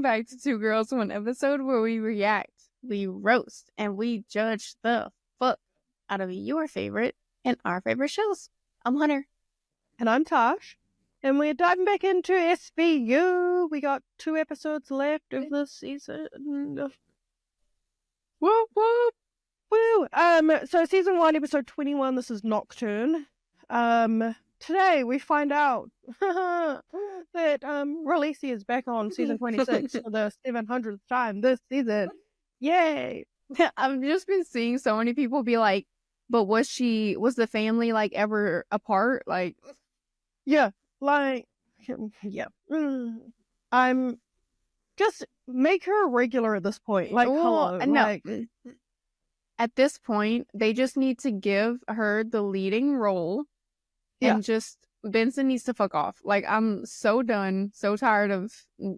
back to Two Girls, One Episode, where we react, we roast, and we judge the fuck out of your favorite and our favorite shows. I'm Hunter. And I'm Tash. And we're diving back into SVU. We got 2 episodes left of this season. Whoop, whoop. Woo! So season 1, episode 21, this is Nocturne. Today we find out that Releasy is back on season 26 for the 700th time this season. Yay! I've just been seeing so many people be like, but was the family like ever apart? Like, yeah. I'm just make her a regular at this point. Like, hello. No. Like, at this point, they just need to give her the leading role. And just, Benson needs to fuck off. Like, I'm so done, so tired of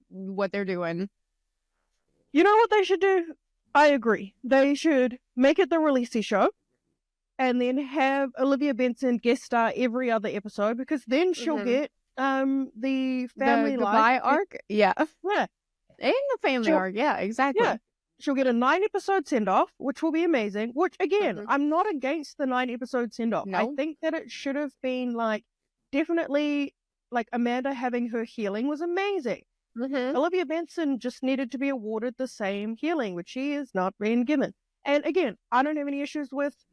what they're doing. You know what they should do? I agree. They should make it the Releasy show. And then have Olivia Benson guest star every other episode. Because then she'll get the family goodbye arc. Yeah. Yeah. And the family arc. Yeah, exactly. Yeah. She'll get a 9-episode send-off, which will be amazing. Which, again, I'm not against the 9-episode send-off. No. I think that it should have been, like, definitely, like, Amanda having her healing was amazing. Olivia Benson just needed to be awarded the same healing, which she is not being given. And, again, I don't have any issues with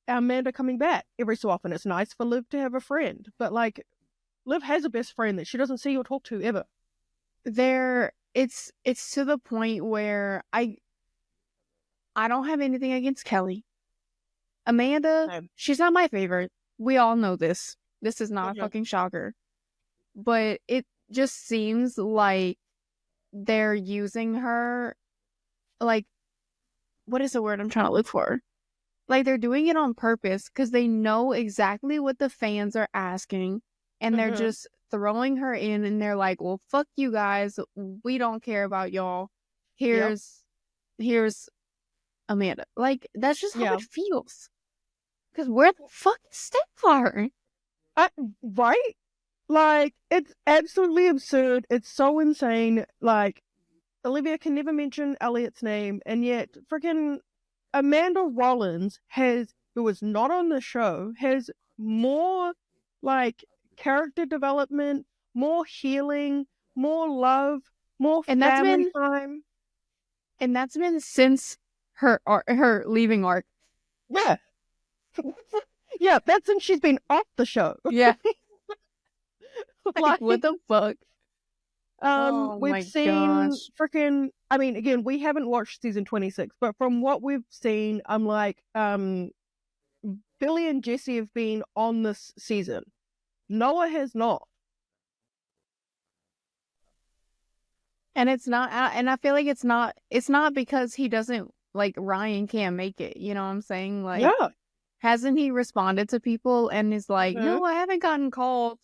Amanda coming back every so often. It's nice for Liv to have a friend. But, like, Liv has a best friend that she doesn't see or talk to ever. It's to the point where I don't have anything against Kelly. Amanda, she's not my favorite. We all know this. This is not a fucking shocker. But it just seems like they're using her, like, what is the word I'm trying to look for? Like, they're doing it on purpose because they know exactly what the fans are asking. And they're just throwing her in, and they're like, well, fuck you guys. We don't care about y'all. Here's Amanda. Like, that's just how it feels. Because where the fuck is Stepfather? Right? Like, it's absolutely absurd. It's so insane. Like, Olivia can never mention Elliot's name, and yet freaking Amanda Rollins who was not on the show, has more, like, character development, more healing, more love, more family time. And that's been since her leaving arc. Yeah. Yeah, that's since she's been off the show. Yeah. Like, what the fuck? We've seen freaking, I mean, again, we haven't watched season 26, but from what we've seen, I'm like, Billy and Jesse have been on this season. Noah has not. And it's not, and I feel like it's not because he doesn't, like, Ryan can't make it. You know what I'm saying? Like, hasn't he responded to people and is like, no, I haven't gotten called.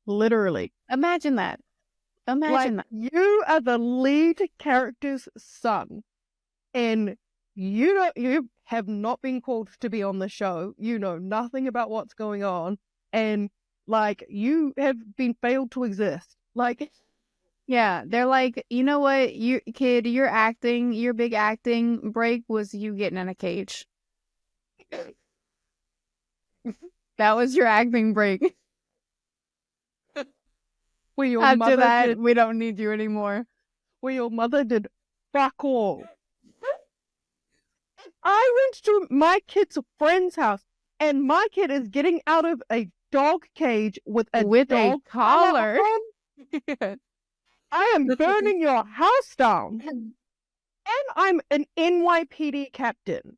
Literally. Imagine that. Imagine that. You are the lead character's son, and you have not been called to be on the show. You know nothing about what's going on, and like, you have been failed to exist. Like, yeah, they're like, you know what, your big acting break was you getting in a cage. That was your acting break. After that, we don't need you anymore. Where your mother did fuck all. I went to my kid's friend's house, and my kid is getting out of a dog cage with a collar. I am burning your house down. And I'm an NYPD captain.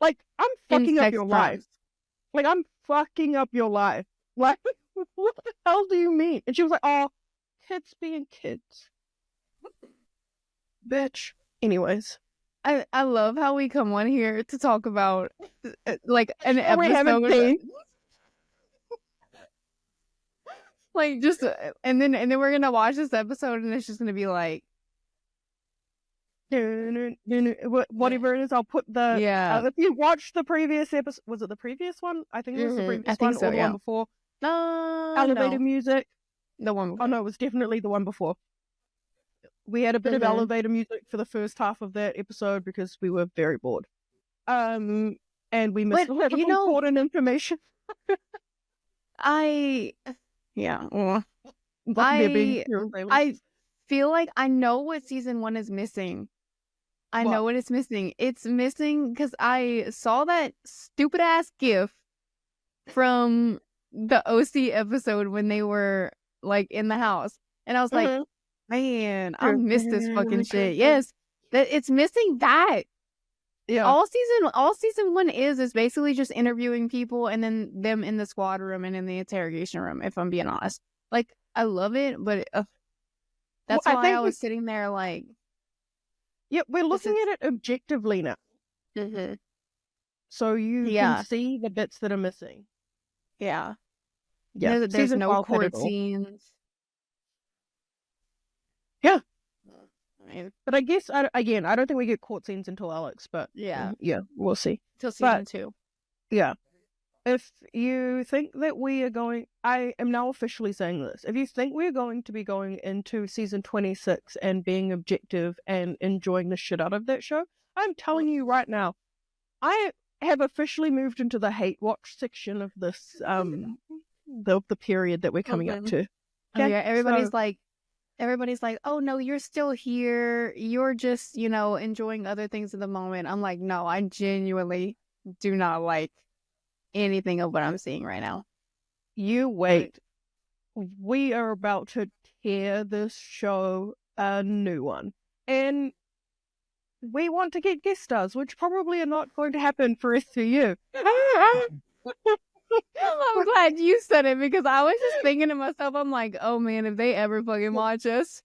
Like, I'm fucking up your life. Like, I'm fucking up your life. Like, what the hell do you mean? And she was like, oh, kids being kids. Bitch. Anyways. I love how we come on here to talk about, like, an episode. Like, just, and then we're gonna watch this episode, and it's just gonna be like, whatever it is, I'll put the if you watch the previous episode, was it the previous one? I think it was the previous one, or the one before. No, elevator music. The one before. Oh no, it was definitely the one before. We had a bit of elevator music for the first half of that episode because we were very bored. And we missed a lot of important information. I feel like I know what season 1 is missing. I know what it's missing. It's missing because I saw that stupid ass GIF from the OC episode when they were like in the house, and I was like, man, I missed this fucking shit. Yes, that it's missing that. Yeah. All season 1 is basically just interviewing people and then them in the squad room and in the interrogation room. If I'm being honest, like I love it, but that's why I was sitting there like. Yeah, we're looking at it objectively now. So you can see the bits that are missing. Yeah. Yeah. There's no court scenes. Yeah. But I guess, I don't think we get court scenes until Alex, but yeah, we'll see. Till season 2. Yeah. If you think that we are going, I am now officially saying this, if you think we're going to be going into season 26 and being objective and enjoying the shit out of that show, I'm telling you right now, I have officially moved into the hate watch section of this, the period that we're coming up to. Okay? Oh yeah, everybody's like, oh no, you're still here. You're just, enjoying other things at the moment. I'm like, no, I genuinely do not like anything of what I'm seeing right now. You wait. We are about to tear this show a new one. And we want to get guest stars, which probably are not going to happen for SVU. I'm glad you said it because I was just thinking to myself, I'm like, oh man, if they ever fucking watch us,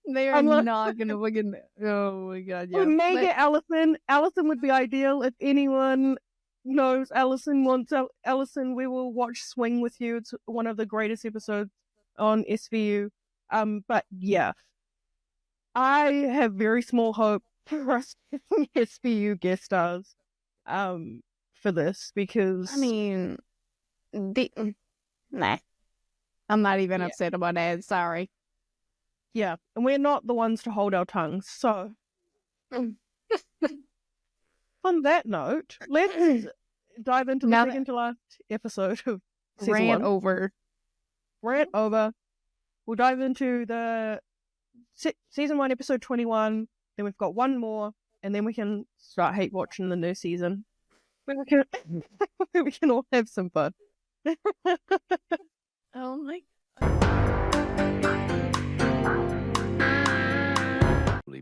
they are not gonna fucking. Oh my god, yeah. We may get Allison. Allison would be ideal if anyone knows Allison wants Allison. We will watch Swing with you. It's one of the greatest episodes on SVU. But yeah, I have very small hope for us getting SVU guest stars. For this because nah, I'm not even upset about that. Sorry. Yeah, and we're not the ones to hold our tongues. So, on that note, let's dive into the second to last episode of season 1. Rant over. We'll dive into the season 1, episode 21. Then we've got one more, and then we can start hate watching the new season. We can all have some fun. Oh my.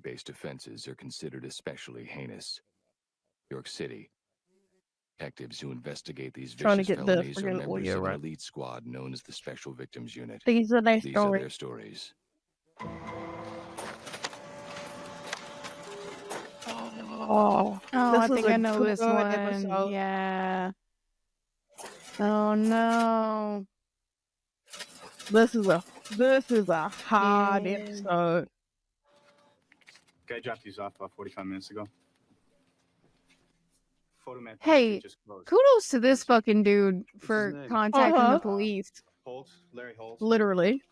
Based offenses are considered especially heinous. New York City. Detectives who investigate these vicious felonies are members of an elite squad known as the Special Victims Unit. These are their stories. I think I know this one. Episode. Yeah. Oh no. This is a hard episode. Guy dropped these off about 45 minutes ago. Hey, kudos to this fucking dude for contacting the police. Larry Holtz. Literally.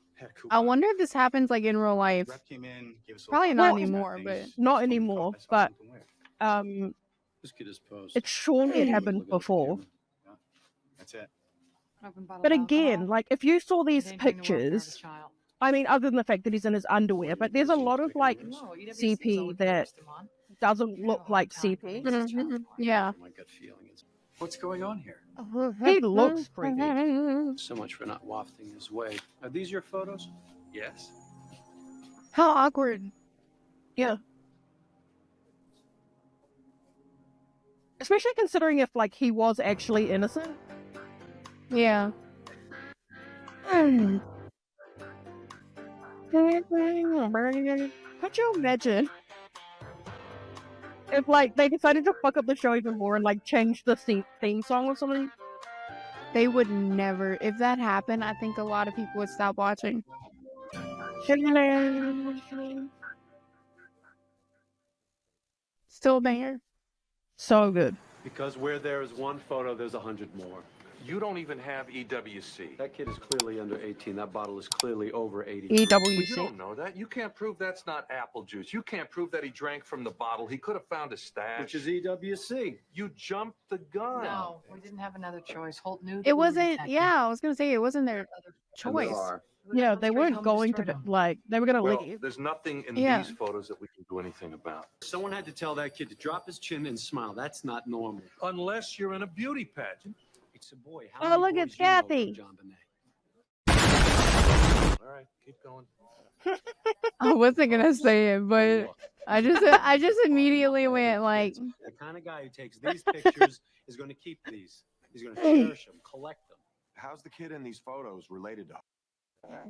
I wonder if this happens like in real life. Probably not anymore, but not anymore. But it's surely it happened before. That's it. But again, like if you saw these pictures, I mean, other than the fact that he's in his underwear, but there's a lot of like CP that doesn't look like CP. Mm-hmm. Yeah. What's going on here? He looks creepy. So much for not wafting his way. Are these your photos? Yes. How awkward. Yeah. Especially considering if like he was actually innocent. Yeah. Could you imagine if like they decided to fuck up the show even more and like change the theme song or something? They would never. If that happened, I think a lot of people would stop watching. Still a banger. So good. Because where there is one photo, there's 100 more. You don't even have EWC. That kid is clearly under 18. That bottle is clearly over 80. EWC. You don't know that. You can't prove that's not apple juice. You can't prove that he drank from the bottle. He could have found a stash. Which is EWC. You jumped the gun. No, we didn't have another choice. Holt knew that It we were wasn't. detectives. Yeah, I was gonna say it wasn't their choice. Yeah, they weren't going to like they were gonna leave. There's nothing in Yeah. these photos that we can do anything about. Someone had to tell that kid to drop his chin and smile. That's not normal. Unless you're in a beauty pageant. It's a boy. Oh, How look, many it's boys you know Kathy. from John Bonet? All right, keep going. I wasn't gonna say it, but I just immediately went like, The kind of guy who takes these pictures is going to keep these. He's going to cherish them, collect them. How's the kid in these photos related to?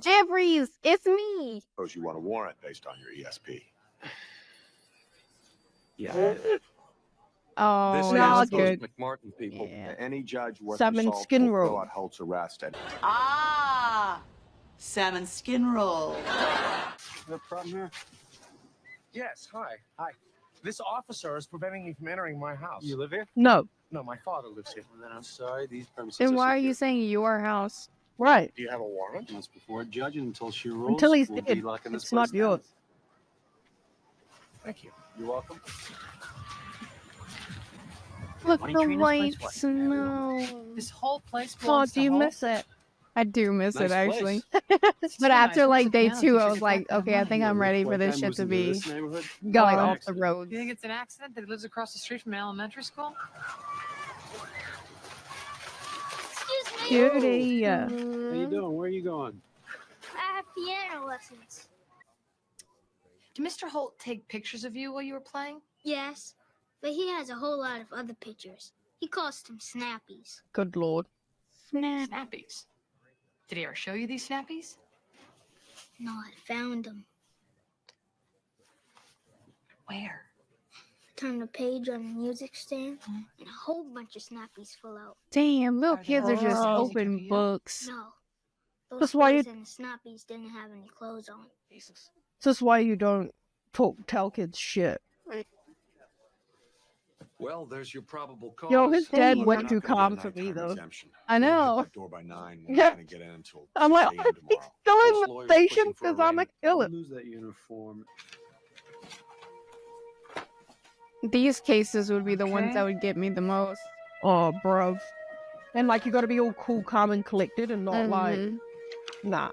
Jeffries, it's me. Suppose you want a warrant based on your ESP. Yeah. Oh, This no, is those good. McMartin people. Yeah. Any judge worth Salmon the salt skin will roll. fill out Holt's arrest. Ah, salmon skin roll. No problem here. Yes, hi. Hi. This officer is preventing me from entering my house. You live here? No, No, my father lives here. Well, then I'm sorry. These premises Then are why are secure. you saying your house? right. Do you have a warrant? Once before a judge, and until she rules, Until he's we'll dead, be locking this it's not place down. yours. Thank you. You're welcome. Look, Why the don't you treat white this place snow. This whole place Oh, belongs do to you Holt. miss it? I do miss Nice it actually. It's But too after nice. like Where's day the 2, I piano was teacher like, got that okay, I money? think I'm ready for this Guy shit moves to into be this neighborhood. going Oh. off the roads. You think it's an accident that he lives across the street from an elementary school? Excuse me. Cutie. How you doing? Where are you going? I have piano lessons. Did Mr. Holt take pictures of you while you were playing? Yes, but he has a whole lot of other pictures. He calls them snappies. Good lord. Snap. Snappies. Did he ever show you these snappies? No, I found them. Where? Turned the page on the music stand, and a whole bunch of snappies fell out. Damn, little Are they kids are just all open music books. No, those That's why boys you- and the snappies didn't have any clothes on. Jesus. This is why you don't tell kids shit. Well, there's your probable cause. Yo, his dad Damn. went You're not too gonna get a calm for nighttime me though. exemption. I You'll hit know. that door by 9. You're Yeah. not gonna get in until I'm like, 6 a.m. he's tomorrow. still This in the lawyer's station pushing for a because I'm a rain. killer. Lose that uniform. These cases would be the ones Okay. that would get me the most. Oh, bruv. And like, you gotta be all cool, calm, and collected and not like, Mhm. nah.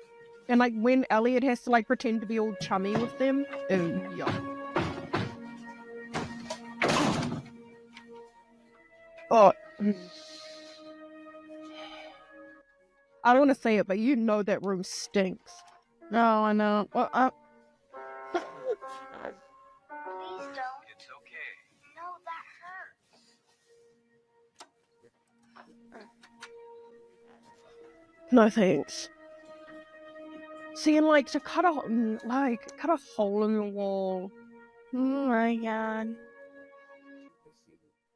And like, when Elliot has to like pretend to be all chummy with them, yeah. Oh. I don't want to say it, but you know that room stinks. Oh, I know. Well, Please don't. It's okay. No, that hurts. No thanks. See, and like to cut a hole in the wall. oh my god.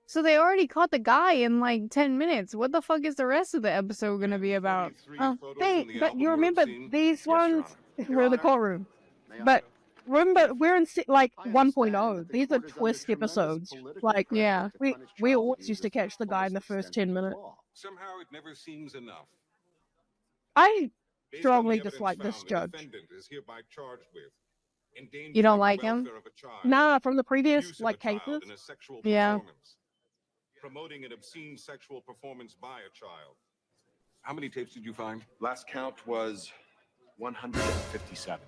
So they already caught the guy in like 10 minutes. What the fuck is the rest of the episode gonna be about? Oh, But you remember these ones were in the courtroom. But remember, we're in like 1.0. These are twist episodes. Like, yeah. we always used to catch the guy in the first 10 minutes. Somehow it never seems enough. I strongly dislike this judge. You don't like him? Nah, from the previous like cases. Yeah. Promoting an obscene sexual performance by a child. How many tapes did you find? Last count was 157.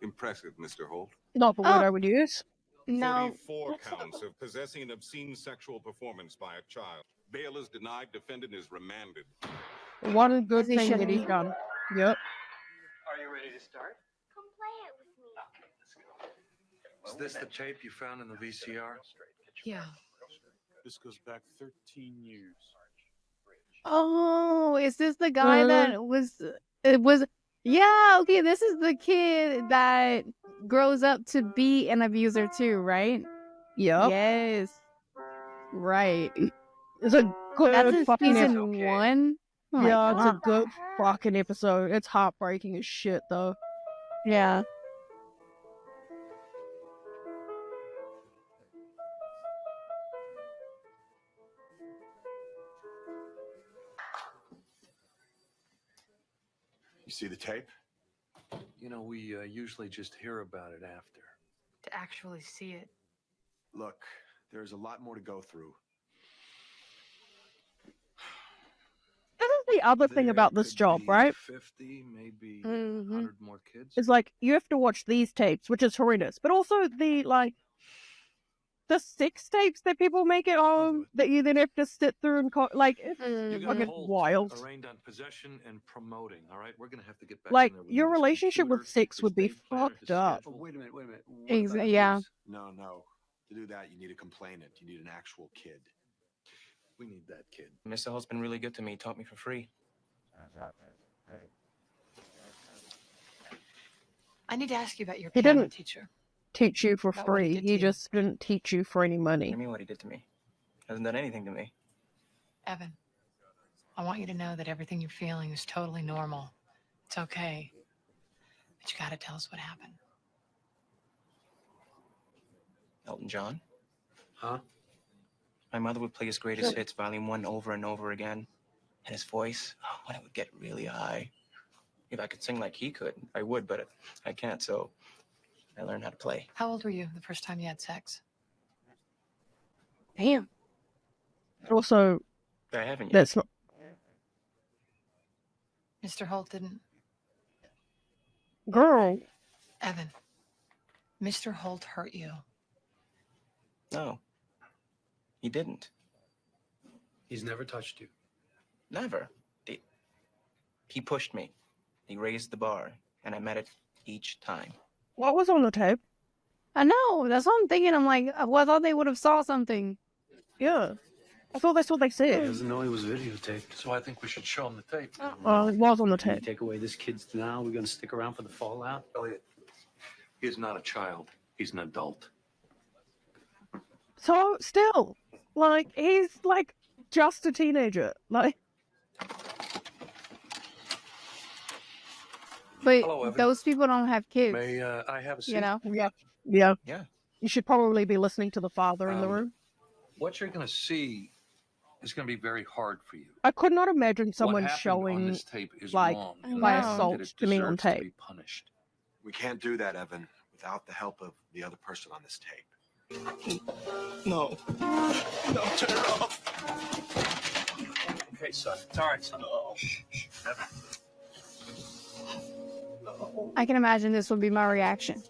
Impressive, Mr. Holt. Not the word I would use. No. 44 counts of possessing an obscene sexual performance by a child. Bail is denied, defendant is remanded. One good He thing that shouldn't he's be. done. Yep. Are you ready to start? Come play it with me. Is this the tape you found in the VCR? Yeah. This goes back 13 years. Oh, is this the guy that was? It was. Yeah. Okay. This is the kid that grows up to be an abuser too, right? Yep. Yes. Right. It's a good That's in fucking season episode. 1. Oh my Yeah, it's God. a good fucking episode. It's heartbreaking as shit though. Yeah. see the tape? You know, we usually just hear about it after. To actually see it. Look, there's a lot more to go through. This is the other thing about this job, right? 50, maybe 100 more kids. It's like, you have to watch these tapes, which is horrendous. But also the sex tapes that people make at home that you then have to sit through and it's fucking wild. Arraigned on possession and promoting. All right, we're gonna have to get back. Like, your relationship with sex would be fucked up. Oh, wait a minute. Yeah. No. To do that, you need a complainant. You need an actual kid. We need that kid. Mr. Holt's been really good to me. He taught me for free. I need to ask you about your He piano didn't teacher. teach you for About what he free. did to He you. just didn't teach you for any money. I mean, what he did to me. Hasn't done anything to me. Evan, I want you to know that everything you're feeling is totally normal. It's okay. But you gotta tell us what happened. Elton John? Huh? My mother would play his greatest hits, Volume 1, over and over again. And his voice, when it would get really high. If I could sing like he could, I would, but I can't, so I learned how to play. How old were you the first time you had sex? Damn. Also, I haven't yet. that's not. Mr. Holt didn't. Girl. Evan, Mr. Holt hurt you. No. He didn't. He's never touched you. Never. He pushed me. He raised the bar, and I met it each time. What was on the tape? I know. That's what I'm thinking. I'm like, well, I thought they would have saw something. Yeah. I thought that's what they He said. doesn't know he was videotaped, so I think we should show him the tape. Well, it was on the Can you tape. take away this kid's now? We're gonna stick around for the fallout? Elliot, he is not a child. He's an adult. So, still, he's, just a teenager. But Hello, Evan. those people don't have kids. May I have a seat? You know? Yeah. Yeah. You should probably be listening to the father in the room. What you're gonna see is gonna be very hard for you. I could not imagine What someone happened on showing this tape is like, wrong, by and I think assault that it to me on deserves to tape. be punished. We can't do that, Evan, without the help of the other person on this tape. No. No, turn it off. Okay, son. It's all right, son. I can imagine this would be my reaction.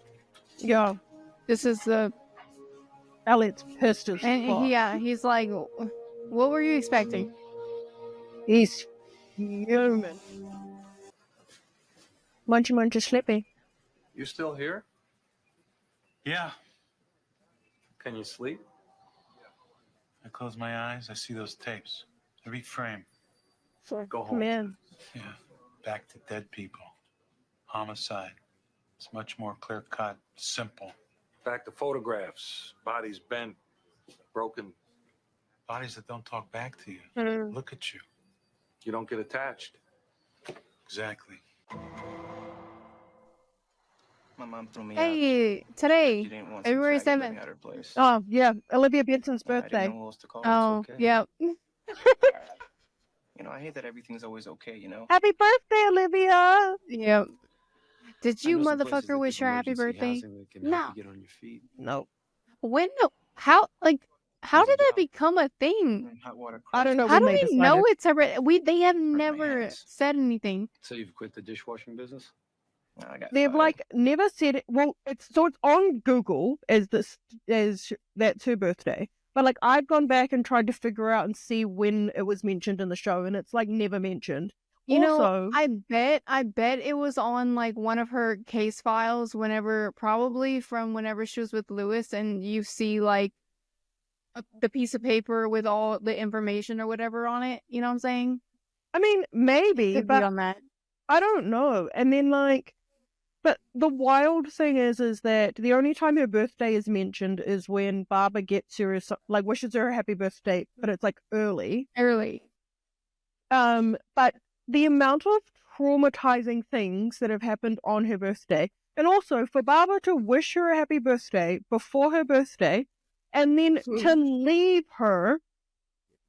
Yeah. This is the... Elliot's pissed as fuck. And he's like, what were you expecting? He's human. Munchy slippy. You still here? Yeah. Can you sleep? I close my eyes, I see those tapes. Every frame. Go home. Come in. Yeah. Back to dead people. Homicide. It's much more clear-cut, simple. Back to photographs. Bodies bent, broken. Bodies that don't talk back to you. Mm. Look at you. You don't get attached. Exactly. My mom threw me out. Hey, today, She didn't want some February faggot living 7th. at her place. Oh, yeah. Olivia Benson's I didn't birthday. know what else to call Oh, it. It's okay. yeah. You know, I hate that everything's always okay, you know? Happy birthday, Olivia! Yep. Did you I know some places motherfucker that wish give her happy emergency birthday? housing that can help No. you get on your feet. No. When? No. How There's a did that job. become a thing? Hot water I don't know How when do they we decided. know it's a they have my never hands. said anything. So you've quit the dishwashing business? No, I got They've fired. never said it. Well, it's on Google as that's her birthday. But I've gone back and tried to figure out and see when it was mentioned in the show, and it's never mentioned. You know, Also, I bet it was on one of her case files probably from whenever she was with Lewis, and you see the piece of paper with all the information or whatever on it. You know what I'm saying? I mean, maybe, Could be but on that. I don't know. And then but the wild thing is that the only time her birthday is mentioned is when Barbara gets her, wishes her a happy birthday, but it's early. Early. But the amount of traumatizing things that have happened on her birthday, and also for Barbara to wish her a happy birthday before her birthday, and then to leave her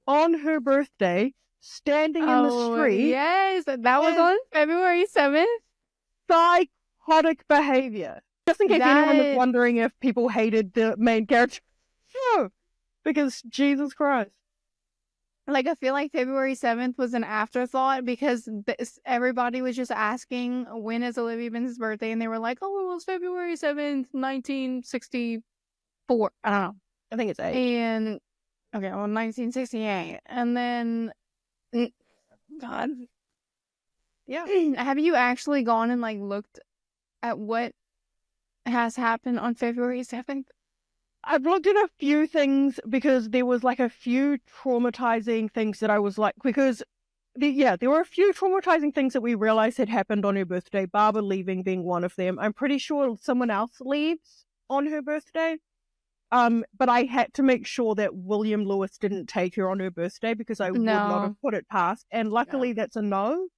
on her birthday standing in the street. Yes, that was on February 7th. Psychotic behavior. Just in case anyone was wondering if people hated the main character. No, because Jesus Christ. Like, I feel like February 7th was an afterthought because everybody was just asking when is Olivia Benson's birthday, and they were like, oh, it was February 7th, 1964. I don't know. I think it's 8. And, okay, well, 1968. And then, God. Yeah. Have you actually gone and, like, looked at what has happened on February 7th? I've looked at a few things because there was like a few traumatizing things that I was like, because there were a few traumatizing things that we realized had happened on her birthday, Barbara leaving being one of them. I'm pretty sure someone else leaves on her birthday. But I had to make sure that William Lewis didn't take her on her birthday because I would not have put it past. And luckily that's a no.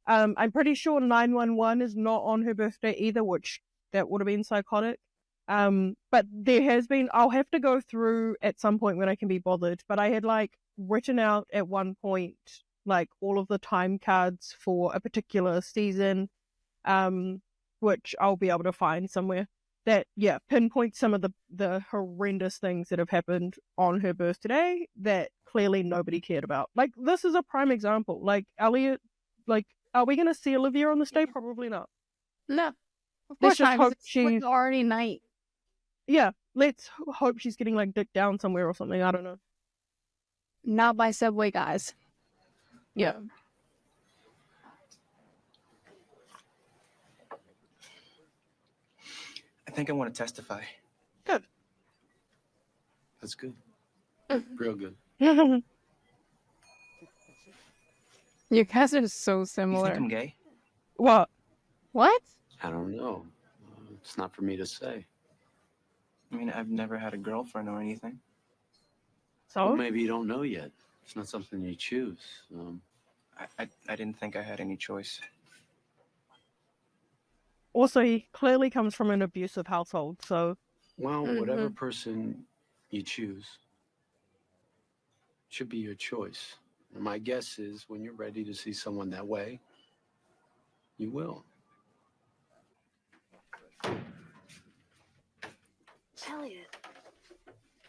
I'm pretty sure 911 is not on her birthday either, which that would have been psychotic. But there has been, I'll have to go through at some point when I can be bothered, but I had like written out at one point, like all of the time cards for a particular season, which I'll be able to find somewhere that, pinpoint some of the horrendous things that have happened on her birthday that clearly nobody cared about. Like, this is a prime example. Like, Elliot, like, are we going to see Olivia on this day? Probably not. No. Let's just hope she's already night. Yeah, let's hope she's getting like dicked down somewhere or something. I don't know. Not by Subway guys. Yeah. I think I want to testify. Good. That's good. Real good. You guys are so similar. You think I'm gay? What? What? I don't know. It's not for me to say. I mean, I've never had a girlfriend or anything. So? Well, maybe you don't know yet. It's not something you choose. I didn't think I had any choice. Also, he clearly comes from an abusive household, so... Well, whatever person you choose should be your choice. And my guess is when you're ready to see someone that way, you will. Elliot,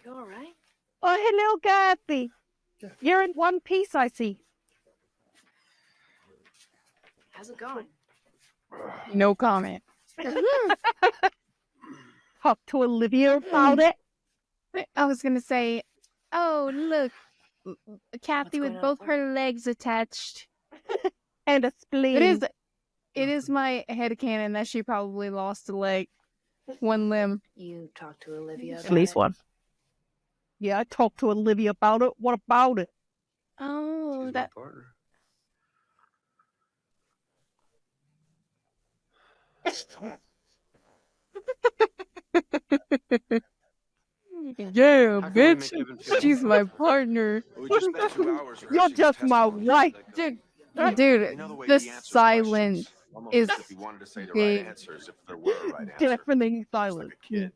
you all right? Oh, hello, Kathy. You're in one piece, I see. How's it going? No comment. Talk to Olivia about it. I was gonna say, oh, look, Kathy with both her legs attached. And a spleen. It is my headcanon that she probably lost a leg. One limb. You talked to Olivia about At least it? one. Yeah, I talked to Olivia about it. What about it? Oh, She's that... my partner. Yeah, bitch. She's my partner. You're just my wife. Dude, the silence is deafening silence.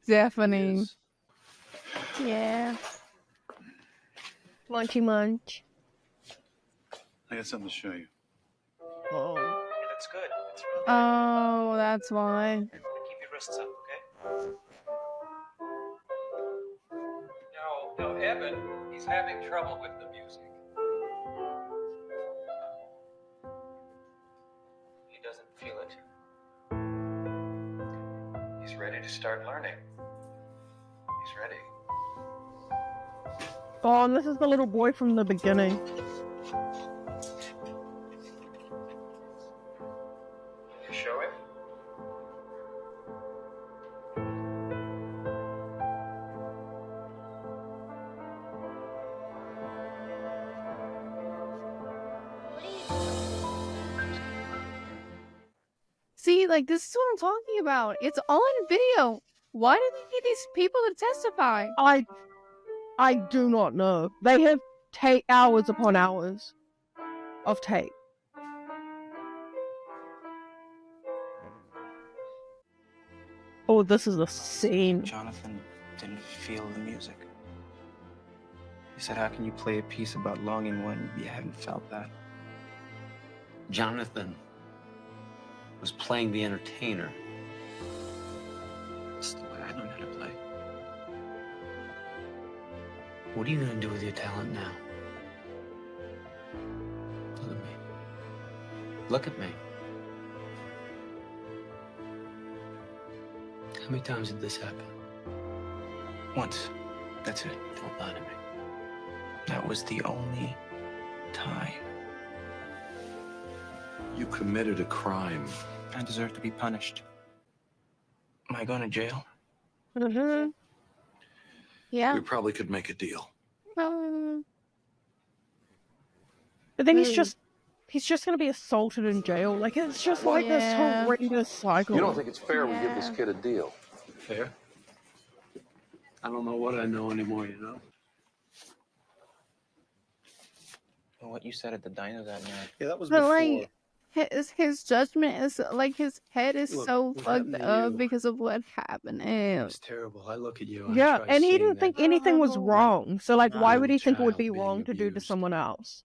Deafening. Yeah. Munchy munch. I got something to show you. Oh. That's good. That's really good. Oh, that's why. Keep your wrists up, okay? No, Evan, he's having trouble with the music. He doesn't feel it. He's ready to start learning. He's ready. Oh, and this is the little boy from the beginning. You show him? See, like, this is what I'm talking about. It's all in video. Why do they need these people to testify? I do not know. They have hours upon hours of tape. Oh, this is a scene. Jonathan didn't feel the music. He said, how can you play a piece about longing when you haven't felt that? Jonathan was playing the entertainer. That's the way I learned how to play. What are you going to do with your talent now? Look at me. Look at me. How many times did this happen? Once. That's it. Don't lie to me. That was the only time. You committed a crime. I deserve to be punished. Am I going to jail? Mm-hmm. Yeah. We probably could make a deal. But then he's just going to be assaulted in jail. Like, it's just like this horrendous cycle. You don't think it's fair we give this kid a deal? Fair? I don't know what I know anymore, you know? Well, what you said at the diner that night. Yeah, that was But, before. like, his judgment is, like, his head is Look, so what fucked happened to up you? because of what happened. It's terrible. I look at you. I Yeah, try and he seeing didn't that think anything was wrong. So, like, not why only would he think it would child be being wrong to do to abused. someone else?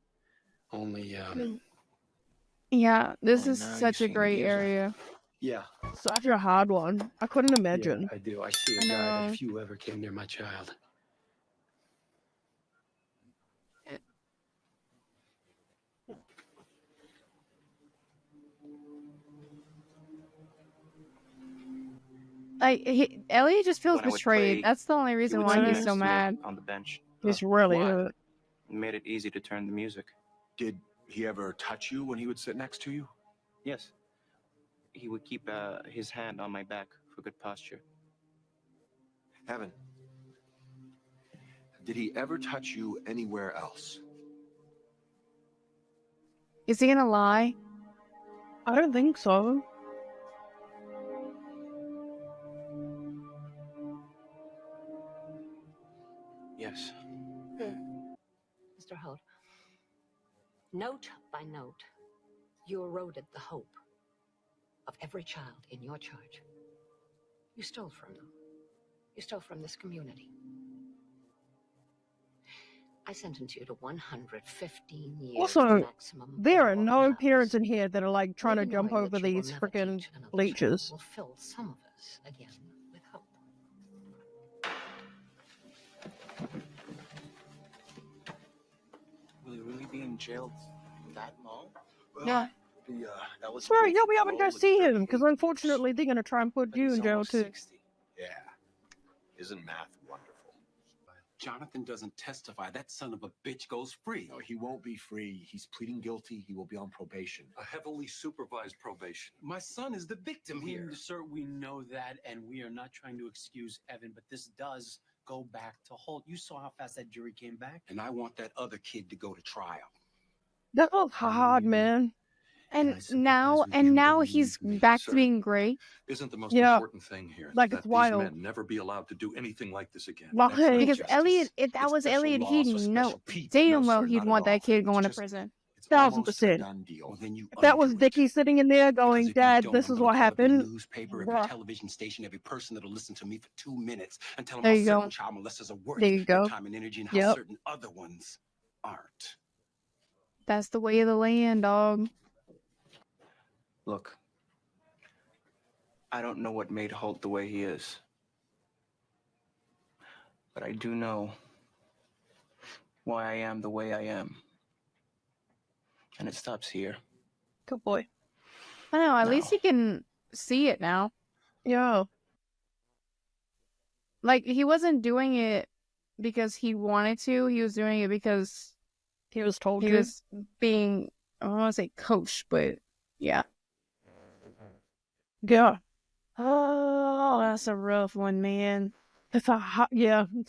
Only, Yeah, this Oh, is now you such a seem gray abuser. area. yeah. Such a hard one. I couldn't imagine. Yeah, I do. I see a I guy that know. if you ever came near my child. Like, Elliot just feels When I would betrayed. play, That's the only He reason would why sit he's next so to me mad. on the bench. He's really Why? hurt. It made it easy to turn the music. Did he ever touch you when he would sit next to you? Yes. He would keep his hand on my back for good posture. Evan, did he ever touch you anywhere else? Is he gonna lie? I don't think so. Yes. Mr. Holt, note by note, you eroded the hope of every child in your charge. You stole from them. You stole from this community. I sentence you to 115 years Also, maximum. there are no federal parents in here that are like trying to Maybe jump knowing over that you will these never freaking teach another bleachers. child will fill some of us again with hope. Will he really be in jail that long? Yeah. Sorry, you'll be able to go see him, because unfortunately they're going to try and put you in jail too. 60. Yeah. Isn't math wonderful? Jonathan doesn't testify. That son of a bitch goes free. No, he won't be free. He's pleading guilty. He will be on probation. A heavily supervised probation. My son is the victim here. Sir, we know that, and we are not trying to excuse Evan, but this does go back to Holt. You saw how fast that jury came back. And I want that other kid to go to trial. That was hard, man. And now he's back to being gray. Isn't the most Yeah. important thing here Like, that it's these wild. men never be allowed to do anything like this again? Like, That's not Because justice. Elliot, if that It's was special Elliot, laws he'd for know special people. damn No, well sir, he'd not want at all. that kid going to It's just- prison. It's 1000%. almost a done deal. Well, then you If that was undo it. Vicky sitting in there going, Because if you Dad, don't, this I'm is gonna what call every happened. newspaper, every Bruh. television station, every person that'll listen to me for 2 minutes and tell them There how you go. certain child molesters are worth There you their go. time and energy and how Yep. certain other ones aren't. That's the way of the land, dog. Look, I don't know what made Holt the way he is. But I do know why I am the way I am. And it stops here. Good boy. I know, at No. least he can see it now. Yeah. Like, he wasn't doing it because he wanted to. He was doing it because he was told he to. was being, I don't want to say coached, but yeah. Yeah. Oh, that's a rough one, man. It's a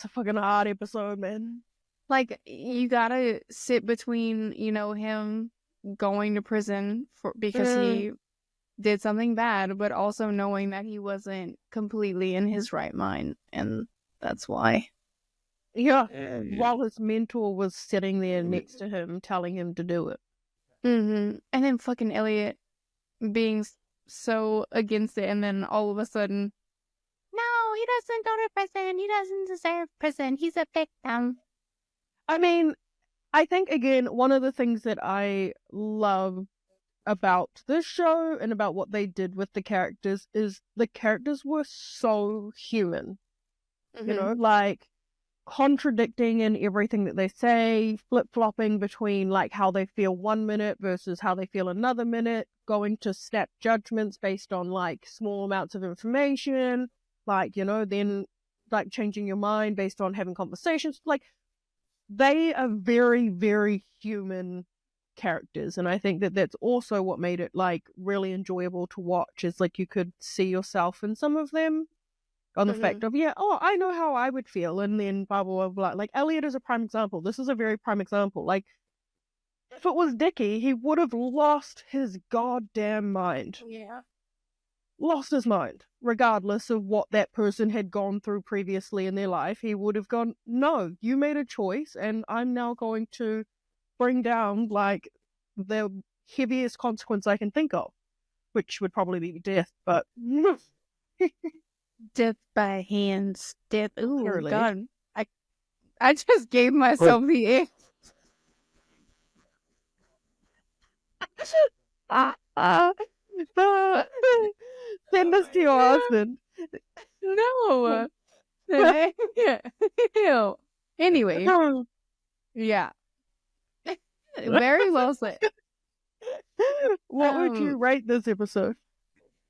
fucking hard episode, man. Like, you gotta sit between, him going to prison because he did something bad, but also knowing that he wasn't completely in his right mind, and that's why. Yeah, while his mentor was sitting there next to him, telling him to do it. And then fucking Elliot being so against it, and then all of a sudden, no, he doesn't go to prison. He doesn't deserve prison. He's a victim. I mean, I think, again, one of the things that I love about this show and about what they did with the characters is the characters were so human. Mm-hmm. You know, like contradicting in everything that they say, flip-flopping between like how they feel 1 minute versus how they feel another minute, going to snap judgments based on like small amounts of information, like, you know, then like changing your mind based on having conversations. Like, they are very, very human characters, and I think that that's also what made it like really enjoyable to watch, is like you could see yourself in some of them on the fact of, I know how I would feel, and then blah blah blah. Like Elliot is a prime example. This is a very prime example. Like, if it was Dickie, he would have lost his goddamn mind. Yeah. Lost his mind, regardless of what that person had gone through previously in their life. He would have gone, no, you made a choice, and I'm now going to bring down like the heaviest consequence I can think of, which would probably be death, but death by hands. Death. Ooh, Surely. God. I just gave myself the ick. Send this to your husband. No. Ew. Anyway. Yeah. Very well said. What would you rate this episode?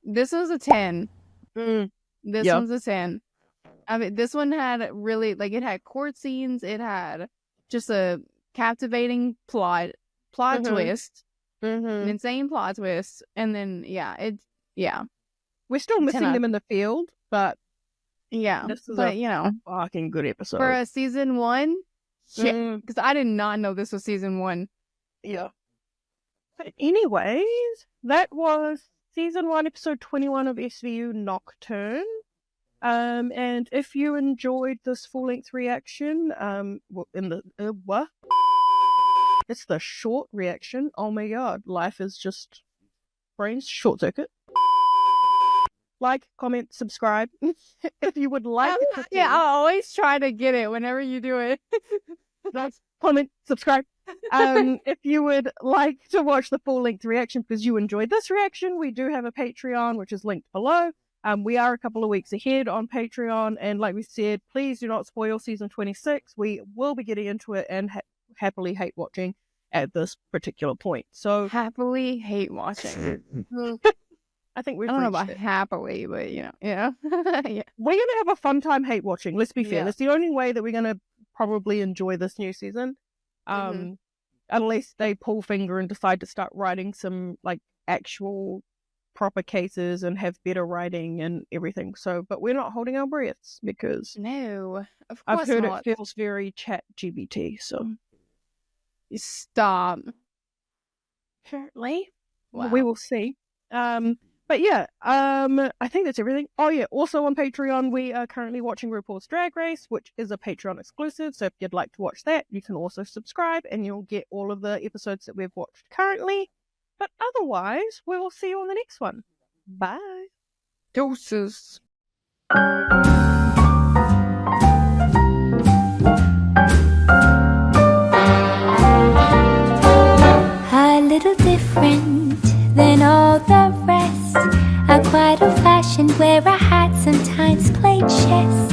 This was a 10. This Yep. one's a 10. I mean, this one had really, like, it had court scenes. It had just a captivating plot twist. An insane plot twist. And then, we're still missing them in the field, but this is a fucking good episode. For a season 1, because I did not know this was season 1. Yeah. But anyways, that was season 1, episode 21 of SVU Nocturne. And if you enjoyed this full-length reaction, it's the short reaction. Oh my god, life is just brains short circuit. Like, comment, subscribe if you would like. Yeah, I always try to get it whenever you do it. Comment, subscribe. If you would like to watch the full-length reaction because you enjoyed this reaction, we do have a Patreon, which is linked below. We are a couple of weeks ahead on Patreon, and like we said, please do not spoil season 26. We will be getting into it and happily hate watching at this particular point. So happily hate watching. I think we've I don't know reached about it. happily, but yeah. We're gonna have a fun time hate watching. Let's be fair. That's the only way that we're gonna probably enjoy this new season. Unless they pull finger and decide to start writing some like actual proper cases and have better writing and everything. So, but we're not holding our breaths because no, of course I've heard not. it feels very chat GBT. So stop. Apparently, wow. We will see. But yeah, I think that's everything. Oh yeah, also on Patreon, we are currently watching RuPaul's Drag Race, which is a Patreon exclusive. So if you'd like to watch that, you can also subscribe and you'll get all of the episodes that we've watched currently. But otherwise, we will see you on the next one. Bye. Deuces. A little different than all the rest. I'm quite old-fashioned, wear a hat, sometimes play chess.